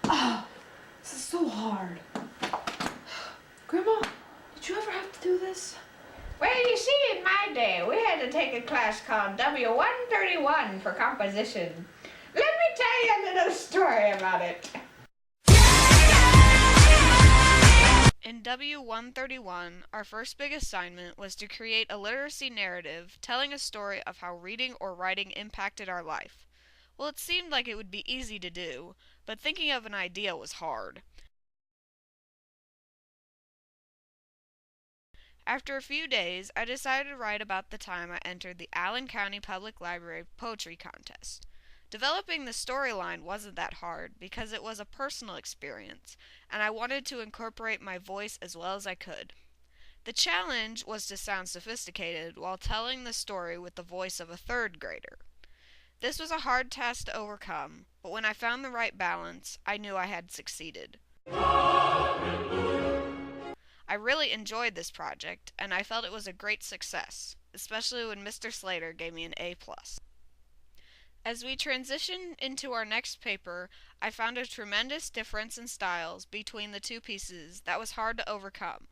Ah, this is so hard. Grandma, did you ever have to do this? Well, you see, in my day, we had to take a class called W131 for composition. Let me tell you a little story about it. In W131, our first big assignment was to create a literacy narrative telling a story of how reading or writing impacted our life. Well, it seemed like it would be easy to do, but thinking of an idea was hard. After a few days, I decided to write about the time I entered the Allen County Public Library Poetry Contest. Developing the storyline wasn't that hard because it was a personal experience, and I wanted to incorporate my voice as well as I could. The challenge was to sound sophisticated while telling the story with the voice of a third grader. This was a hard task to overcome, but when I found the right balance, I knew I had succeeded. I really enjoyed this project, and I felt it was a great success, especially when Mr. Slater gave me an A+. As we transitioned into our next paper, I found a tremendous difference in styles between the two pieces that was hard to overcome.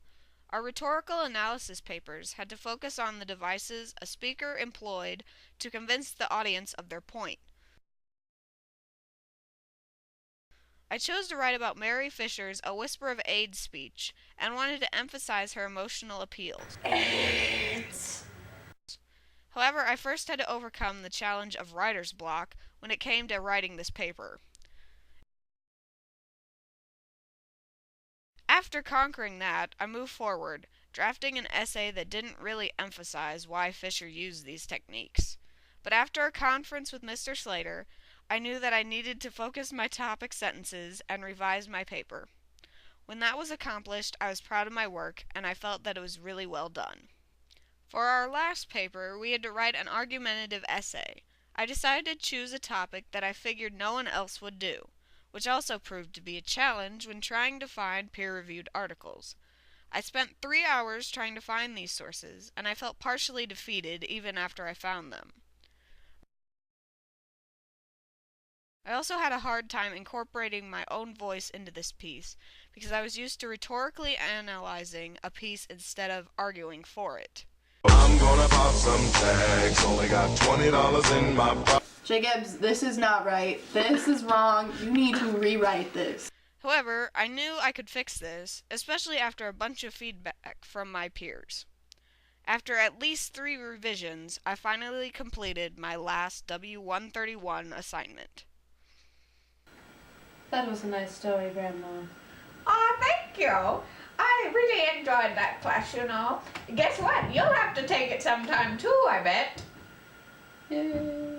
Our rhetorical analysis papers had to focus on the devices a speaker employed to convince the audience of their point. I chose to write about Mary Fisher's A Whisper of AIDS speech and wanted to emphasize her emotional appeals. AIDS. However, I first had to overcome the challenge of writer's block when it came to writing this paper. After conquering that, I moved forward, drafting an essay that didn't really emphasize why Fisher used these techniques. But after a conference with Mr. Slater, I knew that I needed to focus my topic sentences and revise my paper. When that was accomplished, I was proud of my work, and I felt that it was really well done. For our last paper, we had to write an argumentative essay. I decided to choose a topic that I figured no one else would do, which also proved to be a challenge when trying to find peer-reviewed articles. I spent 3 hours trying to find these sources, and I felt partially defeated even after I found them. I also had a hard time incorporating my own voice into this piece because I was used to rhetorically analyzing a piece instead of arguing for it. I'm gonna pop some tags, only got $20 in my pocket. jGUEBS, this is not right. This is wrong. You need to rewrite this. However, I knew I could fix this, especially after a bunch of feedback from my peers. After at least 3 revisions, I finally completed my last W131 assignment. That was a nice story, Grandma. Aw, thank you. I really enjoyed that class, you know. Guess what? You'll have to take it sometime too, I bet. Yay.